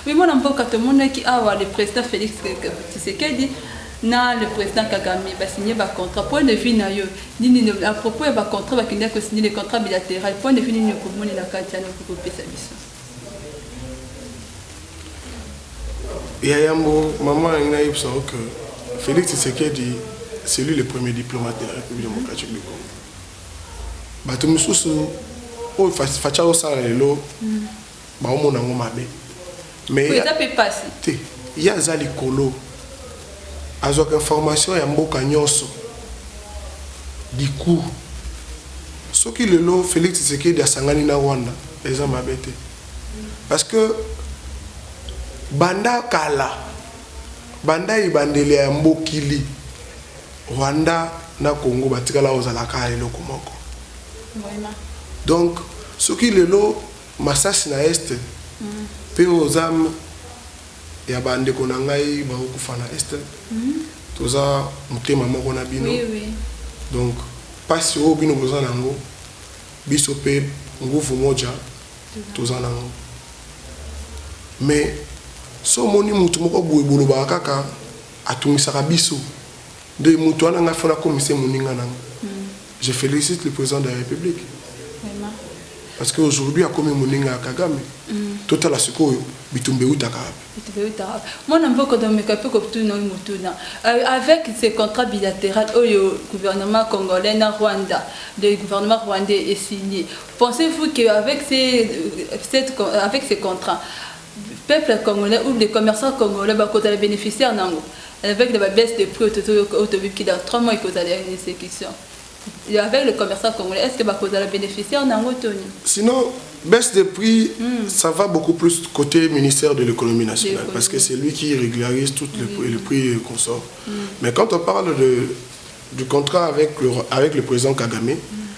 Oui, moi, tout le monde qui a le président Félix Tshisekedi, le président Kagame va signer un contrat. Point de vue, à propos d'un contrat, il va signer le contrat bilatéral. Point de vue, il y a un contrat il y a un maman que Félix Tshisekedi, c'est lui le premier diplomate de la République démocratique du Congo. Mais il y a des colo. Avec information, il y a du coup, ce qui le lot, Félix Tshisekedi a sangani na Rwanda, les hommes abétés. Parce que Banda Kala, Banda Ibandele ya Mbokili, Rwanda na Congo, Batikala Ozalaka et Lokomoko. Donc, ce qui le lot, Massas na Est, Pe aux âmes, il y a Bande Konangai, Baokufana Est, Toza, Mutema Mokonabino. Donc, pas si au bino bozanango, bisope, ngufu moja, Tozanango. Mais, so moni mutu moko boye bolo bakaka atumisaka biso de mutu ana nga fona komise moninga nango. Je félicite le président de la République. Parce qu'aujourd'hui, a commis moninga Kagame. Tout à la secours, bitumbe utaka. Moi, je ne sais pas avec ces contrats bilatéraux, le gouvernement congolais na Rwanda, le gouvernement rwandais est signé. Pensez-vous qu'avec ces contrats, le peuple congolais ou les commerçants congolais vont bénéficier avec la baisse des prix qui dans 3 mois ils causent une exécution. Avec le commerçant congolais, est-ce que vous allez bénéficier en Angotonie? Sinon, baisse des prix, ça va beaucoup plus côté ministère de l'économie nationale, parce que c'est lui qui régularise tous les prix qu'on sort. Mais quand on parle du contrat avec le président Kagame,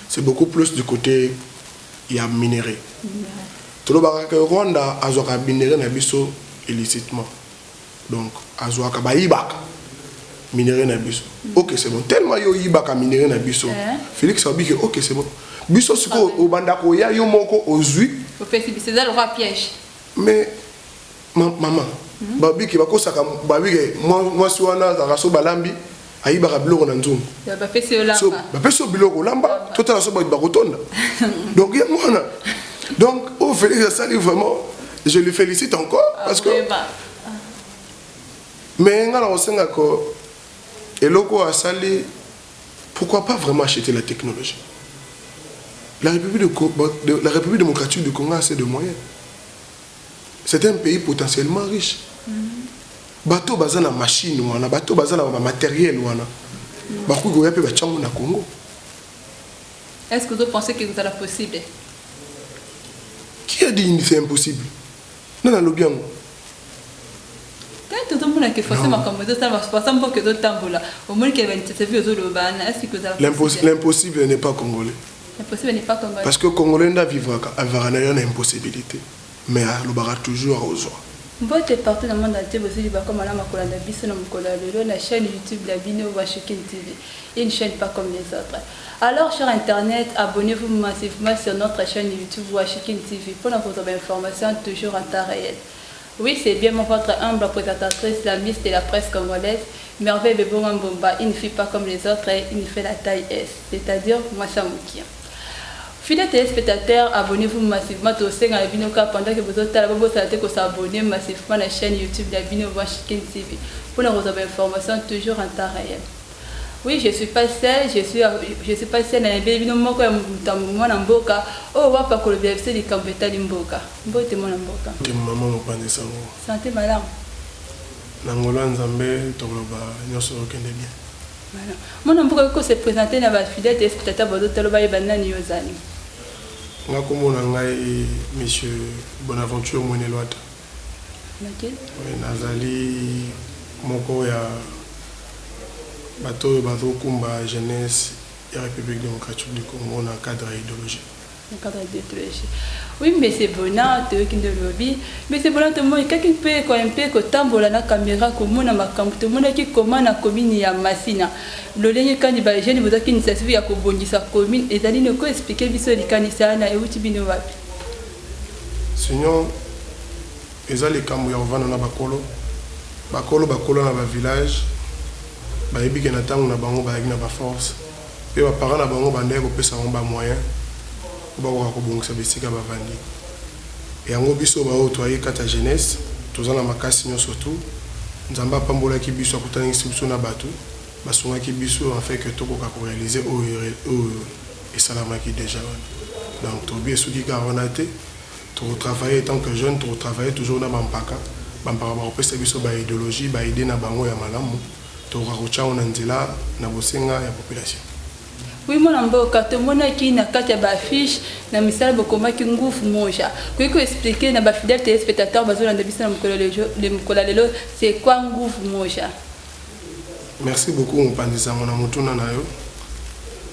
c'est beaucoup plus du côté il y a minéré. Tout le monde Rwanda a minéré nabiso illicitement. Donc, azoaka baibaka. Minéré na biso. Ok, c'est bon. Tellement yo yibaka minéré na biso. Félix a dit que ok, c'est bon. Biso suko au bandako ya yo moko ozui. C'est ça le roi piège. Mais maman, babi ki bakosaka babi ke moi suana za raso balambi ayibaka biloko na nzungu. Ba pesi olamba. Ba pesi biloko olamba, totala so bakotonda. Donc ya mona. Donc au Félix a sali vraiment, je le félicite encore parce que mais ngala osenga ko et loko a sali, pourquoi pas vraiment acheter la technologie? La République démocratique du Congo a assez de moyens. C'est un pays potentiellement riche. Bateau basé na machine wana, bateau basé na matériel wana. Bakou goya pe bachango na Congo. Est-ce que vous pensez que c'est possible? Qui a dit que c'est impossible? Non, non, bien. Tout le monde qui fait ça, l'impossible n'est pas congolais. L'impossible n'est pas congolais. Parce que Congolais ne vivra une impossibilité. Mais il y aura toujours aux joies. Votre partout dans le monde entier, vous avez comme la chaîne YouTube la Bino Washington TV, une chaîne pas comme les autres. Alors, cher Internet, abonnez-vous massivement sur notre chaîne YouTube Washington TV pour notre information toujours en temps réel. Oui, c'est bien votre humble présentatrice, la Miss de la presse congolaise, Merveille Bebo Mbomba. Il ne fait pas comme les autres, il fait la taille S, c'est-à-dire Massa Moukia. Fidèles téléspectateurs, abonnez-vous massivement au sein de la Binoka pendant que vous êtes abonnés massivement à la chaîne YouTube de la Bino Washington TV pour nous avoir informations toujours en temps réel. Oui, je ne suis pas seule, je suis pas seule dans les bébés moko ya mtambo na mboka. Oh, wapa ko le VFC di Kambeta Limboka. Mbote mona mboka. Te maman mo pande sango. Santé madame. Na ngolo nzambe toloba nyoso okende bien. Voilà. Mon mboka ko se présenter na ba fidèles téléspectateurs bodo toloba yebana ni yozali. Nga komona ngai monsieur Bonaventure Mwenelwata. OK. Oui, nazali moko ya bateau bateau kumba jeunesse et République démocratique du Congo dans le cadre idéologique. Dans le cadre idéologique. Oui, mais c'est bon, tu es lobby. Mais c'est bon, tout le monde, quelqu'un peut quand même que tambola na caméra comme on a ma cam, tout le monde qui commande la commune ya Massina. Le lien quand il va jeune vous qui initiative ya ko bondisa commune et d'aller nous expliquer biso les canisa na et uti bino wapi. Sinon eza les kambo ya kovanda na bakolo bakolo na bavillage bayebi ke na ntango na bango bayaki na baforce mpe baparent na bango bandeki kopesa bango bamoyen po bakoka kobongisa bisika bavandi yango biso baoyo toyei kati ya jeunesse toza na makasi nyonso tu nzambe apambolaki biso akutanisi biso na bato basungaki biso en fait que tokoka koréaliser oyo esalamaki déjà wana donc tobi esuki kaka wana te tokotravaille tant que jeune tokotravaille toujours na bampaka bakopesa biso baidéologie baide na bango ya malamu tokoka kotyango na nzela na bosenga ya population. Oui, mon amboka, tout le monde qui n'a qu'à te affiche, na misala bokoma ki ngufu moja. Kuiko expliquer na ba fidèle téléspectateur bazo na debisa na mkola lelo, c'est quoi ngufu moja? Merci beaucoup mon pandisa mon amutuna na yo.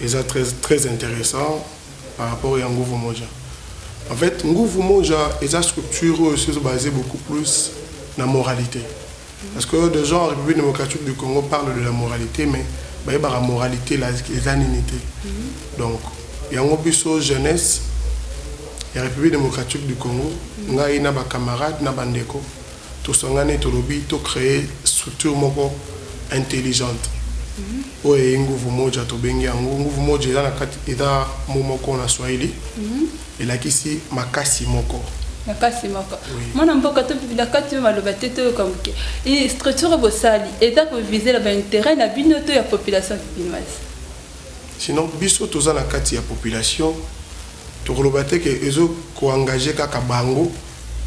Et ça très intéressant par rapport à ngufu moja. En fait, ngufu moja et sa structure aussi basée beaucoup plus na moralité. Parce que des gens en République démocratique du Congo parlent de la moralité mais la moralité, les aninités. Donc, il y a un biso jeunesse, il y a la République démocratique du Congo, il y a des camarades, il y a des bandeko, tout ça, tout créer une structure intelligente. Pour y nguvu moja to bengi nguvu moja eza momoko na Swahili. Et là ici makasi moko. Makasi moko. Mwana mboka to bila kati maloba teto comme que et structure bosali et ça pour viser le intérêt la binoto ya population kinoise. Sinon biso toza na kati ya population to kolobate ke ezo ko engager kaka bango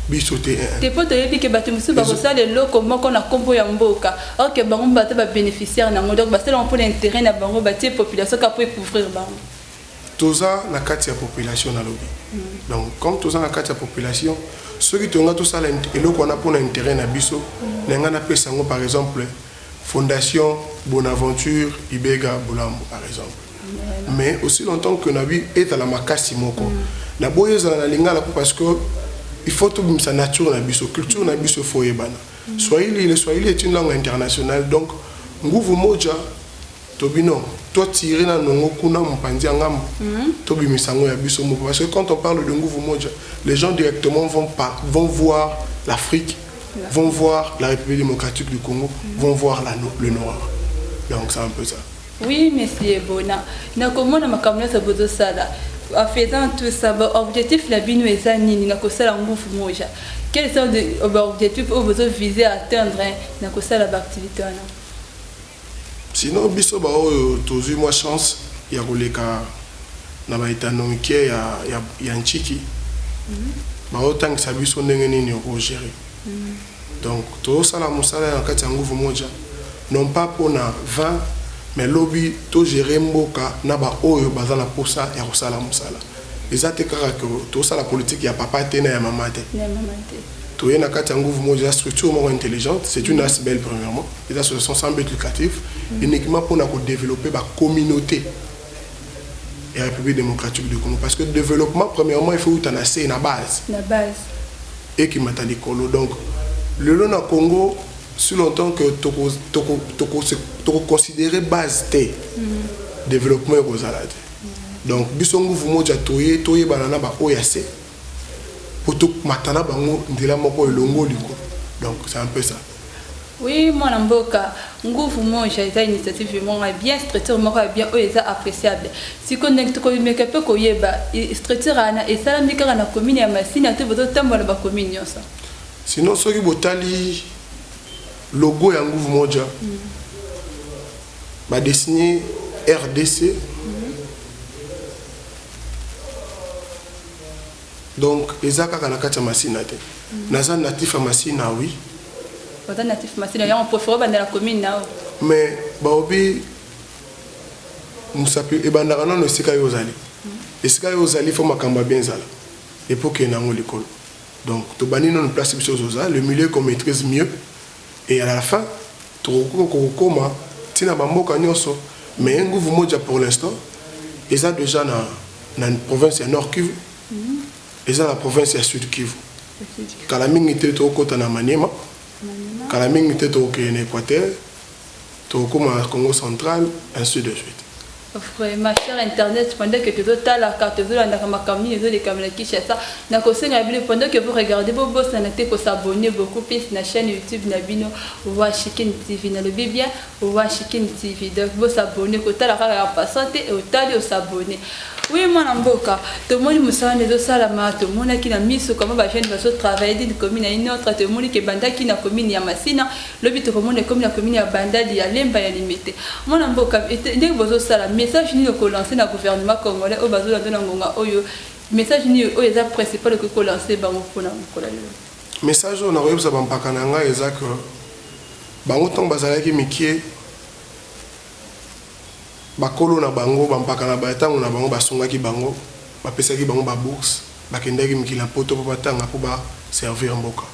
biso te. Te poto yebi ke bato musu ba bosali loko moko na kombo ya mboka. OK bango bato ba bénéficiaire na donc ba sala pour l'intérêt na bango ba tie population ka pour couvrir bango. Toza na kati ya population na lobby. Donc comme toza na kati ya population, ceux qui tonga tout ça eloko na pour intérêt na biso, nenga na pesa ngo par exemple Fondation Bonaventure Ibega Bolambo par exemple. Mais aussi longtemps que nabi est à la makasi moko. Na boyeza na lingala parce que il faut tout sa nature na biso, culture na biso faut yebana. Swahili, le Swahili est une langue internationale donc nguvu moja Tobino, toi tirer na nongo kuna mpanzi ngam tobi misango ya biso moko parce que quand on parle de nguvu moja, les gens directement vont voir l'Afrique, vont voir la République démocratique du Congo, vont voir le Nord. Donc c'est un peu ça. Oui, monsieur Bona. Na komona makamna sa bozo sala. En faisant tout ça, objectif la bino ezani na kosala nguvu moja. Quels sont les objectifs au besoin viser à atteindre na kosala activité na? Sinon, biso ba tozu moi chance ya koleka na ba économique ya nchiki. Ba otang sa biso ndenge nini ko gérer. Donc to sala musala ya kati nguvu moja non pas pour na 20 mais lobby to gérer mboka na ba oyo bazana pour ça ya kosala musala. Ezate kaka ko to sala politique ya papa te na ya mama te. Na mama te. To yena kati nguvu moja structure moko intelligente, c'est une assez belle premièrement. Et ça ce sont sans but lucratif uniquement pour développer la communauté et la République démocratique du Congo parce que le développement premièrement il faut que tu en aies une base. La base. Et qui m'a dit donc le long Congo si longtemps que tu considérer base té développement aux alades. Donc bisongu vous moja toye banana ba oyase pour tout matana bango ndila moko elongo liko. Donc c'est un peu ça. Oui, mon amboka, nguvu moja eza initiative vraiment bien structure moko bien eza appréciable. Si connecte ko meka pe ko yeba structure ana et ça ndika na commune ya Masina te boto tambola ba commune nyonso. Sinon soki botali logo ya nguvu moja ba dessiner RDC. Donc ezaka kana kati Masina te. Naza natif à Masina oui. Natif Masina ya on préfère ba la commune na. Mais baobi musapi e bandaka no sika yozali. Esika yozali faut makamba bien zala. Époque na ngo l'école. Donc to bani non place biso zoza, le milieu qu'on maîtrise mieux et à la fin to kokoma tina bamboka nyonso mais nguvu moja pour l'instant eza déjà na province ya Nord Kivu. Eza la province ya Sud Kivu. Kala mingi te to kota na Maniema. Kala mingi te to ke na Équateur. To koma Congo central ainsi de suite. Vraiment, cher internet, pendant que tu as la carte, tu as la caméra, tu as les caméras qui cherchent ça. Pendant que vous regardez vos boss, vous s'abonner beaucoup plus à la chaîne YouTube Nabino Washikin TV. Dans le bien, Washikin TV. Donc vous s'abonner, vous avez la carte passante et vous allez s'abonner. Oui, moi, Namboka, tout le monde me sent de salama, tout le monde qui a mis ce comment la chaîne va se travailler d'une commune à une autre, tout le monde qui est banda qui n'a commune à Massina, le but tout le monde est comme la commune à Banda, il y a l'emba et limité. Moi, Namboka, dès que vous savez, message ni le lancer dans le gouvernement congolais, au bateau de l'Angonga, oyo, message ni au est principal que vous lancez, bah, pour la message, on a réussi à Bampakananga, et ça que, bah, autant bazalaki mikie. Bakolo na bango bampaka na batango na bango basongaki bango bapesaki bango ba bourse bakendaki mikila poto po batanga po ba servir mboka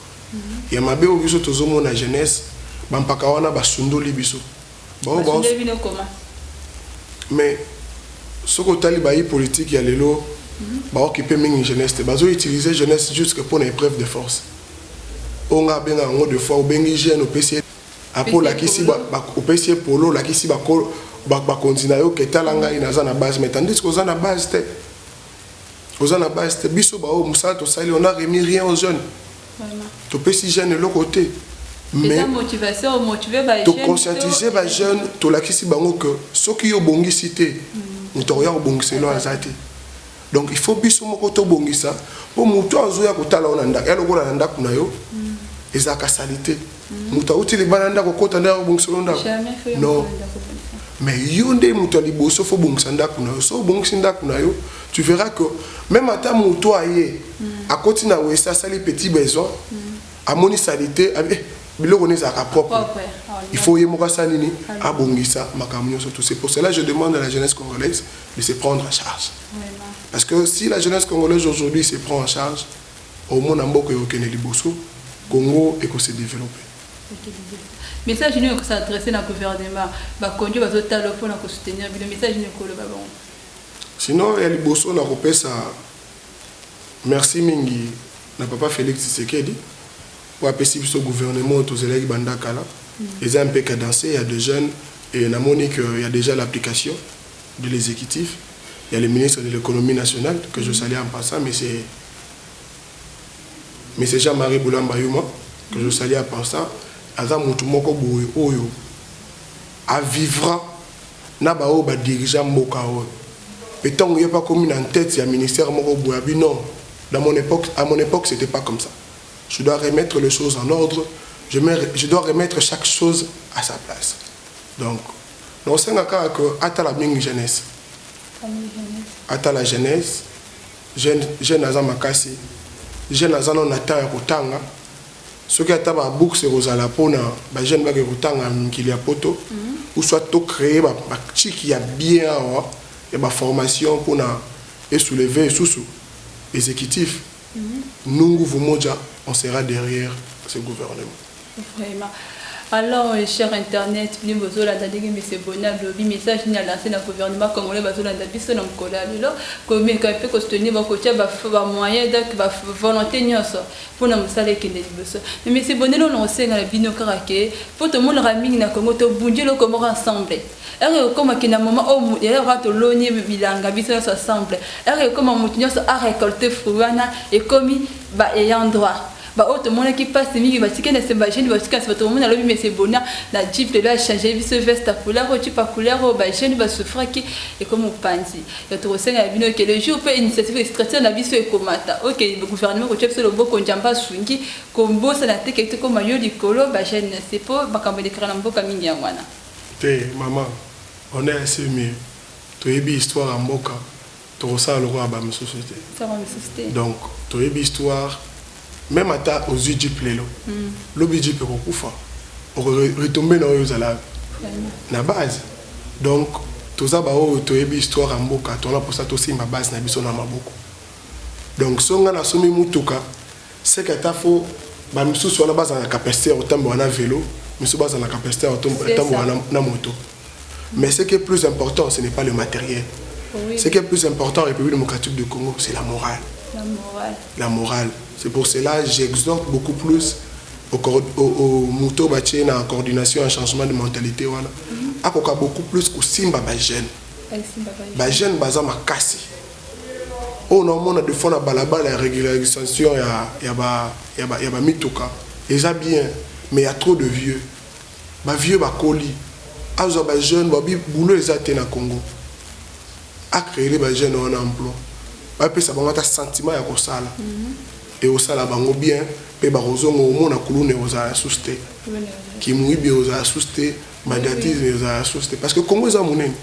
ya mabe o biso tozomona jeunesse bampaka wana basundoli biso mais soko tali bayi politique ya lelo ba occuper mingi jeunesse te bazo utiliser jeunesse juste pour une épreuve de force onga benga ngo de fois obengi jeune opesi apo la kisi ba opesi polo la kisi ba continue que talanga inaza na base mais tandis que na base te biso ba o musala to sali on a remis rien aux jeunes to pesi jeunes l'autre côté mais la motivation motiver ba to conscientiser ba jeunes to la kisi bango que soki yo bongi cité mutoya ko bongiselo azati donc il faut biso moko to bongisa po muto azoya ko tala ona ndaka eloko na ndaka na yo ezaka salité muto utili bananda ko kota ndako bongiselo ndako non. Mais yonde mutali boso fo bongisa ndako na yo so bongisa ndako na yo tu verras que même ata muto aye à côté na wesa sali petit besoin à moni salité biloko ne zaka propre il faut yemoka salini a bongisa makamnyo surtout c'est pour cela je demande à la jeunesse congolaise de se prendre en charge parce que si la jeunesse congolaise aujourd'hui se prend en charge au monde mboka yo keneli boso Congo et que se développer. Message nous que s'adresser au gouvernement, bah conduit va total pour nous soutenir. Le message nous que le babon. Sinon il y a les bosso na repère ça. Merci mingi na papa Félix Tshisekedi pour appeler ce gouvernement aux élèves bandakala. Ils ont un peu cadencé, il y a des jeunes et na monique il y a déjà l'application de l'exécutif. Il y a le ministre de l'économie nationale que je salue en passant mais c'est Jean-Marie Boulamba Yuma que je salue en passant. Aza mutu moko boye oyo a vivra na ba o ba dirigeant mboka oyo etongo yepa comme en tête ya ministère moko boye bi non à mon époque c'était pas comme ça je dois remettre les choses en ordre je dois remettre chaque chose à sa place donc non senga ka que ata la mingi jeunesse ata la jeunesse jeune aza makasi jeune aza non ata ya kotanga ce qui a été bourse rozala pona ba jeune ba ke kutanga mikili ya poto ou soit to créer ba chiki ya bien et ba formation pour na et soulever sous exécutif nous Vumoja on sera derrière ce gouvernement vraiment. Alors, cher internet, nous vous avons dit que c'est bon, le message ni à lancer dans le gouvernement congolais, nous avons dit que nous avons comme il peut soutenir vos côtés, moyen de volonté pour nous saler qui n'est pas. Mais c'est bon, nous sait dans le bino karaké, pour tout le monde raming na Congo, tout bouger le comment ensemble. Et comme qu'il y a un moment où il y a un loni bilanga, biso ensemble. Et comme on a récolté fruits et comme il y a un droit. Bah autre monde qui passe mi va tirer ces machines va tirer ce monde alors mais c'est bon la jeep là changer vice veste à couleur ou tu pas couleur au machine va se fraquer et comme on pense il y a trop ça la bino que le jour peut initiative extraction la vie et comata OK le gouvernement ko chef sur le boko njamba swingi kombo ça la teke comme mayo likolo ba chaîne c'est pas ba kambe de créer mboka mingi ya wana te maman on est assez mieux to yebi histoire en mboka to ça le roi ba société ça va me société donc to yebi histoire même à aux yeux le budget peut retomber dans la base donc tout ça tu as une histoire en boka tu as pour ça aussi ma base na biso na maboko donc si on a somme mutuka c'est que ta faut ba misu sur la base na capacité autant na vélo misu base na capacité autant na moto mais ce qui est plus important ce n'est pas le matériel ce qui est plus important en République démocratique du Congo c'est la morale. La morale. C'est pour cela que j'exhorte beaucoup plus au Mouto Bachena en coordination, en changement de mentalité. À beaucoup plus qu'au Simba Bajen. ba jeune baza makasi on a de fois na balabala la régularisation ya ba mituka eza bien mais il y a trop de vieux ba vieux ba koli azo ba jeune ba bi boulot eza te na Congo a créer ba jeune en emploi ba pesa ba mata sentiment ya ko sala et au sala bango bien pe ba rozongo mo na kulune oza susté qui mouille bien oza susté médiatisme oza susté parce que Congo eza monene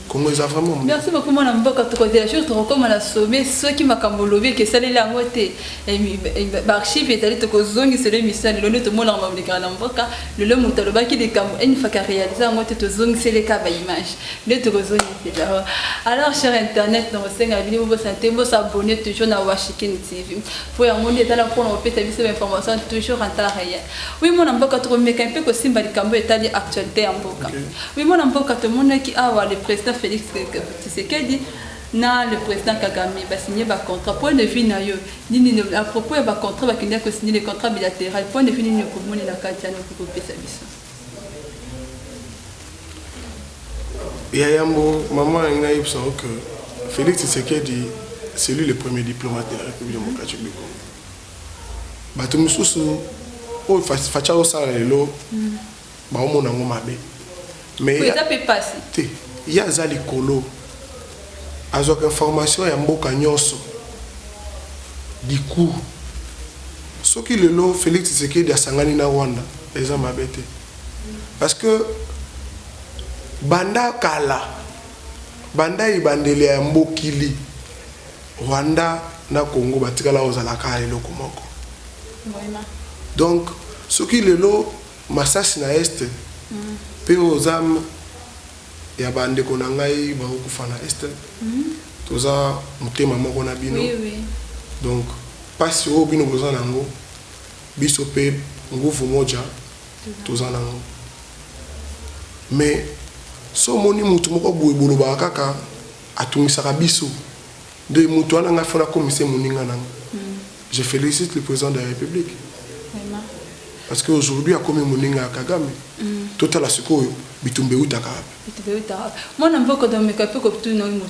Congo eza vraiment merci beaucoup mon amboka to côté la chose to comme la sommet ceux qui m'a kamolobi que ça les la moté et archive est allé to ko zongi c'est l'émission le to mon amboka na mboka le mutalo ba ki de kam une fois qu'a réalisé en moté to zongi c'est les cas ba image le to ko zongi c'est là alors cher internet dans senga vidéo vous santé vous s'abonner toujours na Washington TV pour y monter dans la pour on peut t'aviser information toujours en temps réel oui mon amboka to me un peu ko simba likambo etali actualité amboka oui mon amboka to mon qui a le président Félix Tshisekedi na le président Kagame va signer un contrat point de vue na yo nini à propos de contrat va qu'il signer le contrat bilatéral point de vue ni ko moni na kati na ko pesa biso ya yambo maman ina yipsa que Félix Tshisekedi c'est lui le premier diplomate de la République démocratique du Congo bato mususu o facha o sala lelo ba o mona ngo mabe mais ça peut passer il y a zali kolo azok information ya mboka nyonso du coup ce qui le lo Félix Tshisekedi asangani na Rwanda eza mabete parce que banda kala banda ibandele ya mbokili Rwanda na Congo batikala ozala kala eloko moko donc ce qui le lo masasi na este pe ozam ya bande kona ngai ba okufana este toza mutema moko na bino donc pasi o bino boza nango biso pe nguvu moja toza nango mais so moni mutu moko boye boloba kaka atungisaka biso de mutu ana nga fona komise moninga nango je félicite le président de la République parce qu'aujourd'hui, à comme mon à Kagame, tout à la secours, bitumbe utaka. Moi, je veux que me capte comme tout le monde.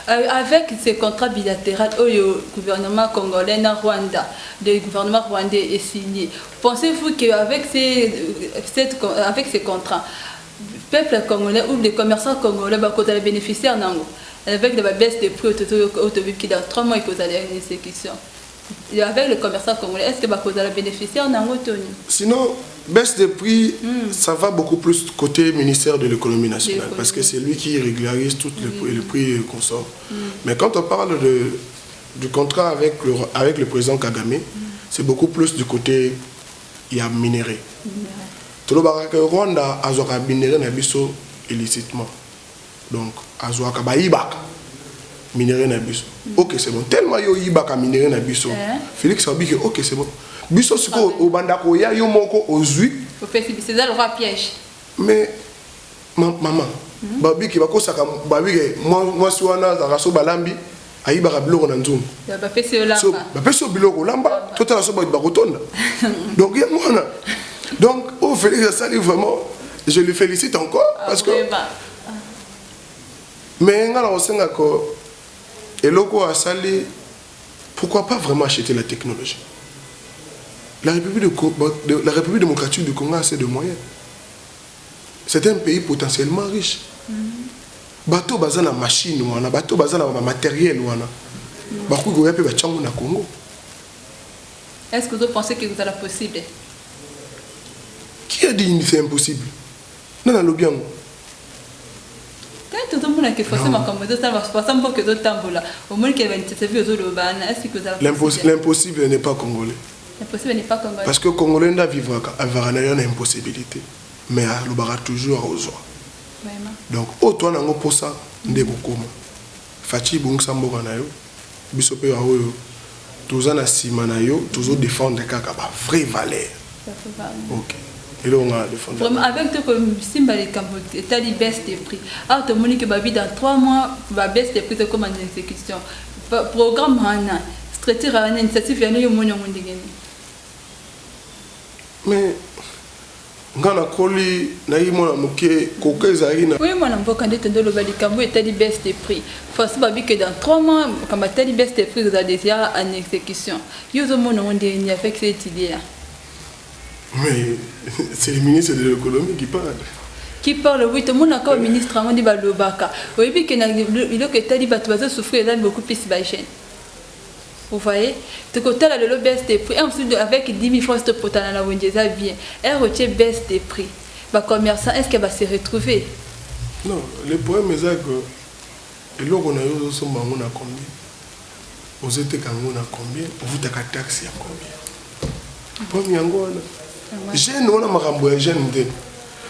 Avec ces contrats bilatéraux, le gouvernement congolais na Rwanda, le gouvernement rwandais est signé. Pensez-vous qu'avec ces contrats, le peuple congolais ou les commerçants congolais vont être bénéficiaires avec la baisse des prix automobiles qui dans 3 mois ils causent une exécution? Avec le commerçant congolais, est-ce que vous allez bénéficier en Angotonie? Sinon, baisse de prix, ça va beaucoup plus côté ministère de l'économie nationale, parce que c'est lui qui régularise tout le prix qu'on sort. Mais quand on parle du contrat avec le président Kagame, c'est beaucoup plus du côté il y a minéré. Tout le Rwanda a minéré nabiso illicitement. Donc, azoaka baibaka minéré nabiso. Ok, c'est bon. Tellement yo yibaka minéré nabiso. Félix a dit que ok, c'est bon. Biso siko au bandako ya yo moko ozui. C'est ça le roi piège. Mais maman, babi ki bakosaka babi ke moi suana za raso balambi ayibaka biloko na nzungu. Ba pese olamba. So ba pese biloko lamba totala so ba bakotonda. Donc ya mona. Donc au Félix ça dit vraiment je le félicite encore parce que mais ngala osenga ko eloko asali pourquoi pas vraiment acheter la technologie. La République démocratique du Congo a assez de moyens. C'est un pays potentiellement riche. Bateau basé na machine wana, bateau basé na matériel wana. Bakou goya pe bachango na Congo. Est-ce que vous pensez que vous allez possible? Qui a dit que c'est impossible? Non, non, le bien. Tout le monde a forcément comme ça va se passer un peu que d'autres temps là. Au moins qu'il y a une petite vie aux autres est-ce que vous allez l'impossible n'est pas congolais. L'impossible n'est pas congolais. Parce que Congolais n'a vivre avoir une impossibilité. Mais le barra toujours aux joie. Donc autant n'ango pour ça ndeko koma. Fati bungsa mboka na yo. Biso pe ayo tous en asima na yo, toujours défendre kaka ba vraie valeur. OK. Et là on a défendu. Vraiment avec tout comme Simba les Cambodge, t'as dit baisse des prix. Ah tout le monde que babi dans 3 mois va baisse des prix comme en exécution. Programme hana, stratégie hana, initiative yana yo monyo ndingeni. Mais ngana koli na yimo na muke kokeza ina. Oui, moi n'importe quand tu le bali kambo et tali baisse des prix. Faut pas que dans 3 mois quand ma tali baisse des prix vous avez déjà en exécution. Yo zo mon on dit avec cette idée là. Mais c'est le ministre de l'économie qui parle. Qui parle, oui, tout le monde a comme ministre, on dit Balobaka. Oui, puis qu'il y a que tali bat va souffrir là beaucoup plus bas. Vous voyez, de côté là le baisse des prix, ensuite avec 10 000 francs de potana la wendeza bien, elle retient baisse des prix. Va commerçant, est-ce qu'elle va se retrouver? Non, le problème est que et là on a eu ce moment on a combien? Vous êtes quand on a combien? Vous t'as taxe à combien? Premier angona. Jeune on a marambo ya jeune de.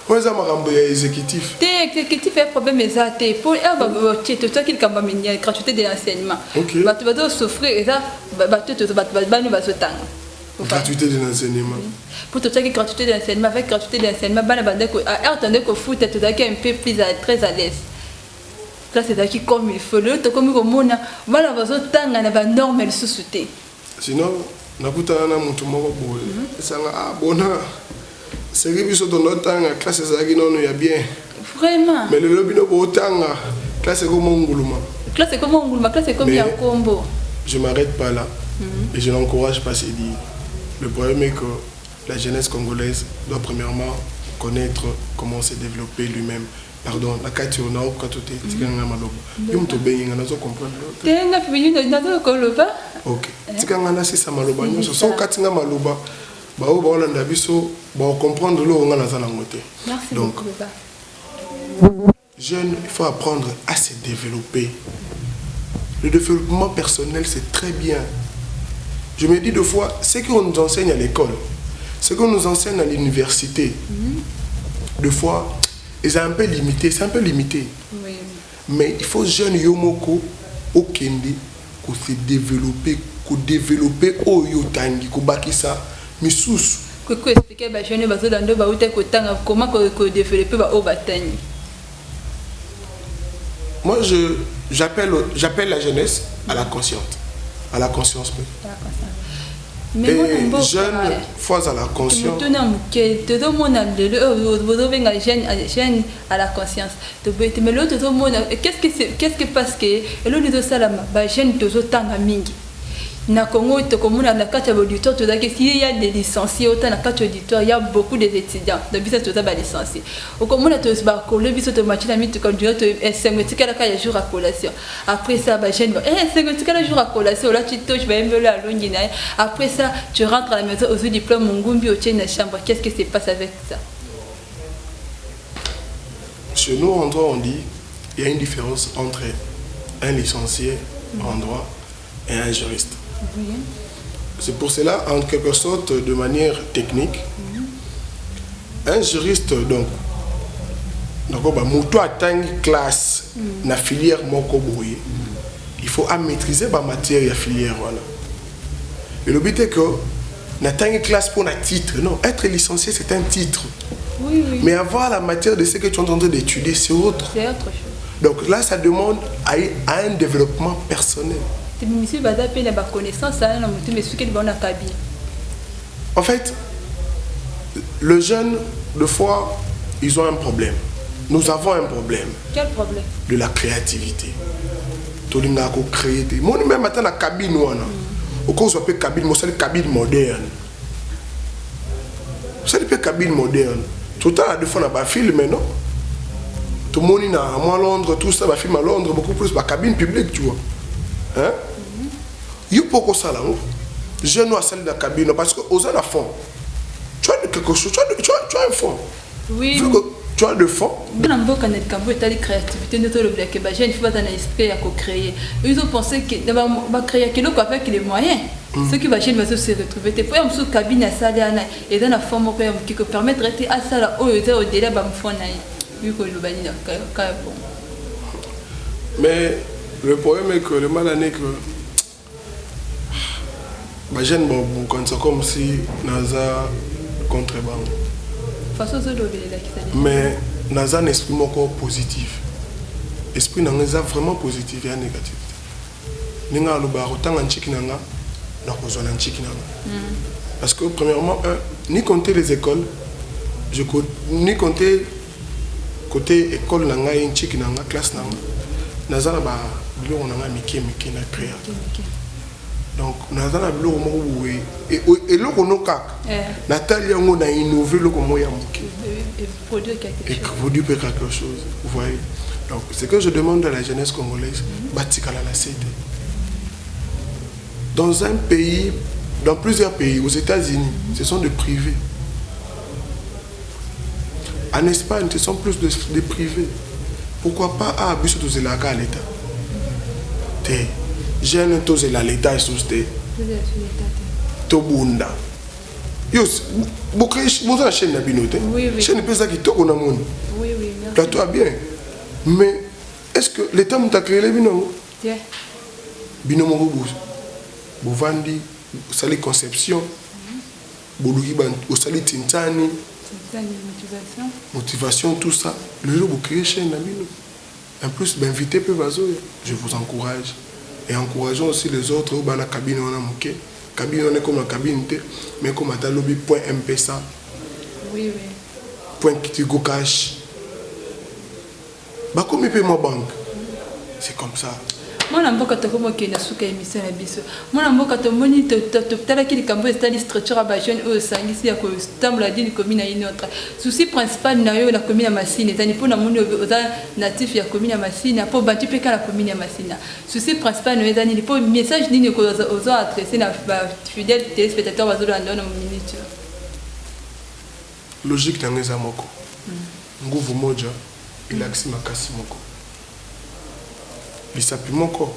On a marambo ya exécutif. T'es exécutif est problème exact. Pour elle va tu toi qui quand même une gratuité de l'enseignement. Bah tu vas souffrir et ça bah tu va se tang. Gratuité de l'enseignement. Pour toi qui gratuité de l'enseignement avec gratuité de l'enseignement bah bande ko attendez que foot tu dois un peu plus très à l'aise. Là c'est là qui comme il faut le to comme mona voilà va se tanga na ba normal sous-souté. Sinon nakutana na mutu moko boye. Sanga ah bona. C'est que biso dans notre temps classe ezaki non ya bien. Vraiment. Mais le lobby no botanga classe comme nguluma. Classe comme nguluma, classe comme ya combo. Je m'arrête pas là et je n'encourage pas ces dires. Le problème est que la jeunesse congolaise doit premièrement connaître comment se développer lui-même. Pardon, la carte on a au katoté tikanga maloba. Yum to benga nazo comprendre. Tenga fini nazo koloba. OK. Tikanga na si sa maloba nyonso so katinga maloba. Bah au bord de biso bah comprendre l'eau on a dans la montée. Donc jeune il faut apprendre à se développer. Le développement personnel c'est très bien. Je me dis deux fois ce qu'on nous enseigne à l'école, ce qu'on nous enseigne à l'université, deux fois c'est un peu limité, c'est un peu limité. Oui. Mais il faut jeune yomoko au kendi ko se développer, ko développer au yotangi ko bakisa. Misous. Comment expliquer aux jeunes comment développer au bataille? Moi j'appelle la jeunesse à la conscience. À la conscience. Mais et jeunes fois à la conscience. Tout le monde à la conscience. Mais l'autre tout le monde qu'est-ce que parce que l'autre de salama jeune tout autant mingi. Na Congo to komuna na carte auditoire to dake s'il y a des licenciés autant na carte auditoire il y a beaucoup d'étudiants de bisa to ba licenciés au komuna to ba ko le biso to match na mitu comme tu sengotika la kaya jour à collation après ça ba jeune sengotika la jour à collation là tu touches ba mbelo à longi na après ça tu rentres à la maison au diplôme ngumbi au tien na chambre qu'est-ce qui se passe avec ça? Chez nous en droit on dit il y a une différence entre un licencié en droit et un juriste. Oui. C'est pour cela, en quelque sorte, de manière technique, un juriste, donc il atteint une classe, une filière, il faut maîtriser la matière et la filière. Voilà. Et le but est que n'atteint une classe pour un titre. Non, être licencié, c'est un titre. Oui, oui. Mais avoir la matière de ce que tu es en train d'étudier, c'est autre. C'est autre chose. Donc là, ça demande un développement personnel. En fait, le jeune, deux fois, ils ont un problème. Nous avons un problème. Quel problème? De la créativité. Tout le monde a créé. Moi, même maintenant, la cabine, au cas où on appelle cabine, c'est une cabine moderne. C'est une cabine moderne. Tout le temps, deux fois, on a un film, non? Tout le monde est à Londres, tout ça, va film à Londres, beaucoup plus, la cabine publique, tu vois. Hein? Il faut que ça là, je ne sais pas la cabine parce que aux la fond, tu as quelque chose, tu as un fond. Oui. Vu que tu as de fond. Dans le cas de la créativité, nous avons dit que les jeunes faut dans l'esprit à créer. Ils ont pensé que va créer quelque chose avec les moyens. Ce qui va se retrouver. Tu peux avoir une cabine à ça et dans la forme qui peut permettre de à ça là au délai de fond. Mais le problème est que le mal est que les jeunes sont comme si NASA contrebande. Mais NASA un esprit positif. L'esprit n'a vraiment positif et négatif. Parce que premièrement, ni compter les écoles, je ni compter côté école nanga une chic nanga classe nanga nazana ba bilo nanga miki na créa donc nazana bilo mo oui et loko no kaka Natalia ngo na innover loko mo ya muki et produire quelque chose vous voyez. Donc ce que je demande à la jeunesse congolaise batikala la cité dans un pays, dans plusieurs pays, aux États-Unis, ce sont des privés. En Espagne, ce sont plus des privés. Pourquoi pas à Bissot de Zelaga à l'État? T'es jeune, t'es à l'État et sous t'es. Tobunda. Yos, beaucoup de chaînes d'abinoté. Chaîne de ça qui toque on a mon. Oui, oui. Là, toi bien. Mais est-ce que l'État m'a créé les binômes? Binôme au bout. Bovandi, sali conception, Bolugi au sali tintani, motivation, tout ça. Le jour où vous créez chez Nabino. En plus, invité peu je vous encourage. Et encourageons aussi les autres dans la cabine on a manqué. Cabine on est comme la cabine, mais comme à lobby.mpesa. Oui, oui. Point Kitigo Cash. Bah comme il paye ma banque. C'est comme ça. Moi, je suis très bien émission. Moi, je suis très bien la structure à jeune au Sangisi, à la commune à une autre. Souci principal, la commune à Massine. C'est pour la natif de la commune à Massine, pour bâtir la commune à Massine. Souci principal, c'est pour le message aux adressés aux fidèles téléspectateurs dans une minute. Logique, c'est un moko. Nguvu moja, il a accès à makasi moko. Lisapi moko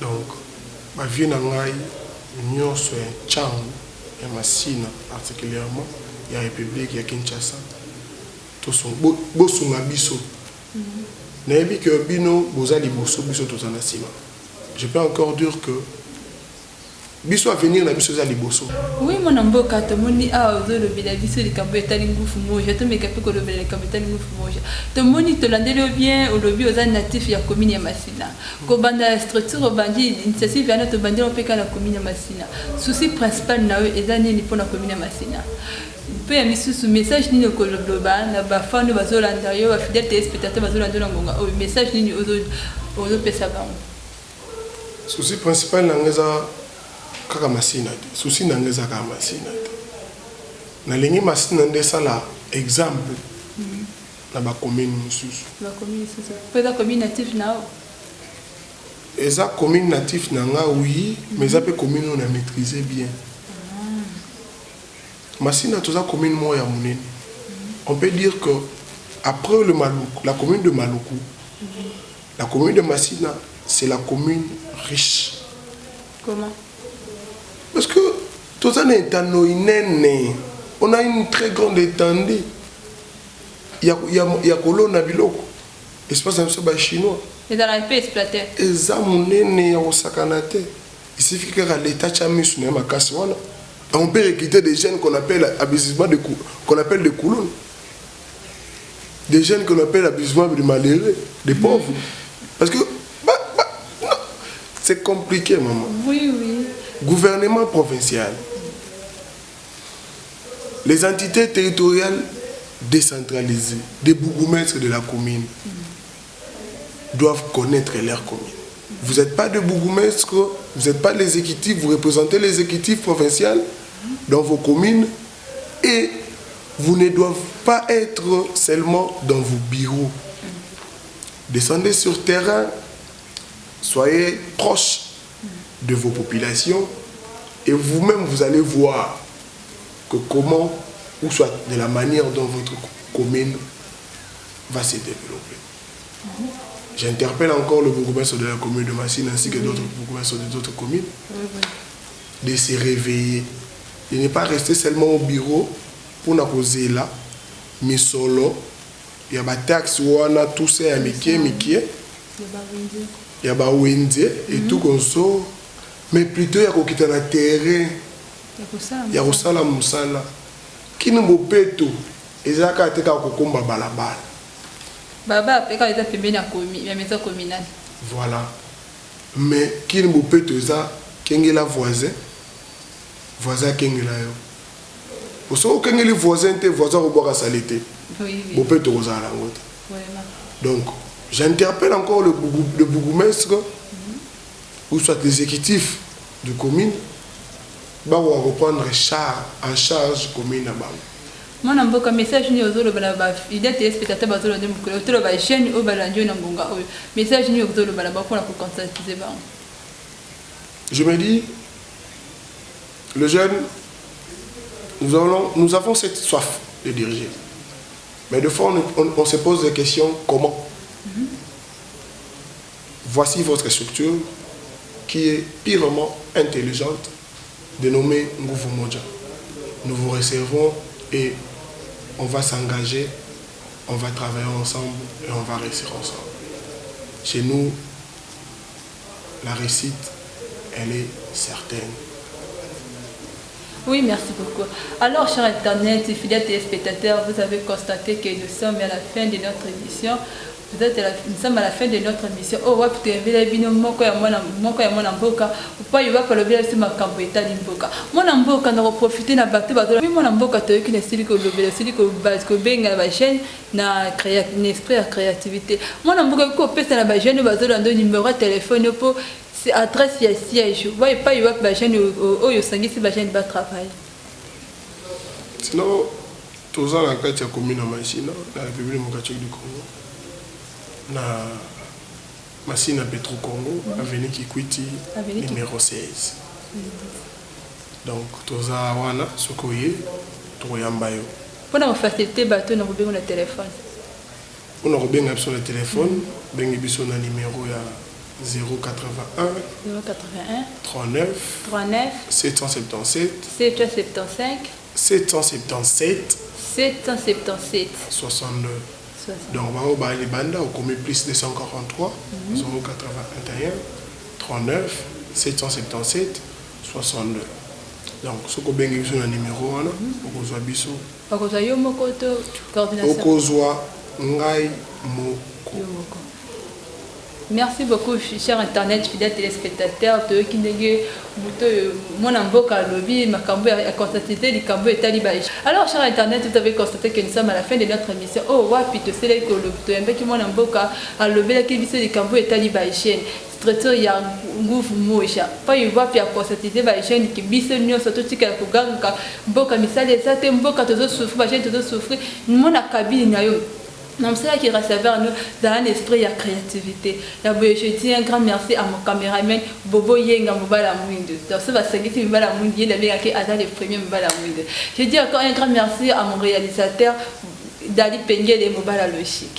donc ma vie na ngai nyonso ya changu ya Masina particulièrement ya République ya Kinshasa to son bosunga biso na yebi que bino bozali boso biso tozana sima. Je peux encore dire que biso à venir na biso za liboso. Oui mon amboka to moni a ozo le bila biso li kambo etali ngufu moja to meka pe ko le bila kambo etali ngufu moja to moni to landelo bien au lobby aux natifs ya commune ya Masina ko banda structure bandi initiative ya to bandi opeka na commune ya Masina souci principal na eux ezani ni pona commune ya Masina pe ya misusu message ni ko le global na ba fano bazolanda yo ba fidèle téléspectateur bazolanda ngonga o message ni ozo pesa bango souci principal na ngeza kaka Masina te souci na ngeza kaka Masina te na lingi Masina nde sala exemple na ba commune mususu ba commune mususu pesa commune natif nao eza commune natif na nga oui mais ça peut commune on a maîtrisé bien Masina toza commune moya munene on peut dire que après le Maluku la commune de Maluku la commune de Masina c'est la commune riche. Comment? Parce que tout ça n'est pas on a une très grande étendue. Il y a colonne à Biloko. Espace un peu chinois. Et dans la paix exploité. Et ça, mon aîné au Sakanate. Il suffit que l'État chamis sur ma casse. On peut recruter des jeunes qu'on appelle abusivement qu'on appelle des colonnes. Des jeunes qu'on appelle abusivement des malheureux, des pauvres. Parce que non, c'est compliqué, maman. Oui, oui. Gouvernement provincial, les entités territoriales décentralisées, des bourgmestres de la commune doivent connaître leur commune. Vous n'êtes pas de bourgmestres, vous n'êtes pas les exécutifs, vous représentez les exécutifs provinciaux dans vos communes et vous ne doivent pas être seulement dans vos bureaux. Descendez sur terrain, soyez proches de vos populations et vous-même vous allez voir que comment ou soit de la manière dont votre commune va se développer. J'interpelle encore le bourgmestre de la commune de Massine ainsi que d'autres bourgmestres d'autres communes de se réveiller, de ne pas rester seulement au bureau pour nous poser là, mais solo, il y a des taxes où on a tout ça à Mickey, il y a des Wendy et tout comme ça. Mais plutôt, il y a quitter le terrain. Il y a Rosala Moussala. Qui ne m'a pas tout. Et ça, quand tu as un balabala. Baba, quand tu as fait la maison communale. Voilà. Mais qui ne m'a pas tout ça, qui est la voisin, voisin kengela yo pour ça que les voisins te voisins au boire à salité bon peut te rosa la route donc j'interpelle encore le bourgmestre ou soit l'exécutif de commune va reprendre en charge commune à Bam. Moi, je suis un message ni aux autres, il est spectateur aux autres, autour de la chaîne au balandier n'a bonga. Message ni aux autres, pour conscientiser. Je me dis, le jeune, nous avons cette soif de diriger. Mais de fois, on se pose des questions, comment? Voici votre structure qui est purement intelligente, dénommée Nguvu Moja. Nous vous recevons et on va s'engager, on va travailler ensemble et on va réussir ensemble. Chez nous, la réussite, elle est certaine. Oui, merci beaucoup. Alors, cher Internet, fidèles téléspectateurs, vous avez constaté que nous sommes à la fin de notre émission. Nous sommes à la fin de notre émission. Oh, ouais, tu es venu à mon amboka. Ou pas, il va pas le bien sur ma campagne d'imboka. Mon amboka n'a profité n'a battu. Mais mon amboka, tu es qu'une style que le style que base que ben à la chaîne n'a créé un esprit à créativité. Mon amboka, qu'on peut se la chaîne, basé dans un numéro de téléphone pour adresse et siège. Vous voyez pas, il va pas la chaîne au Yosangi si la chaîne va travailler. Sinon, tous les gens qui ont commis dans la machine, dans la République démocratique du Congo. Na machine à Petro Congo, avenue Kikwiti, numéro 16. Donc, tous wana sokoye, toyambayo. Pour nous faciliter, bateau, nous avons le téléphone. On a bien sur le téléphone, bien sur le numéro 081 39 777 62. Donc, on va aller banda au commis plus 243 081 39 777 62. Donc, ce qu'on a besoin d'un numéro, on a besoin Merci beaucoup, cher Internet, fidèles téléspectateurs, de qui mon amboka lobby, ma cambo a constaté les cambo et talibaj. Alors, cher Internet, vous avez constaté que nous sommes à la fin de notre émission. Oh, wapi, tu sais que le mon amboka a lobby la qui vit les cambo et talibaj. Structure il y a nguvu moja. Pas il va puis constater les chaînes qui bise l'union surtout si qu'elle peut gagner mboka misali ça te mboka toujours souffrir, chaîne toujours souffrir. Mon akabili na yo. Non, c'est là qui reste vers nous dans un esprit de créativité. Je dis un grand merci à mon caméraman Bobo Yenga Mobala Mouinde. Donc, ça va s'agiter Mobala Mouinde. Il avait acquis à le premier Mobala Mouinde. Je dis encore un grand merci à mon réalisateur Dali Pengue de Mobala Logique.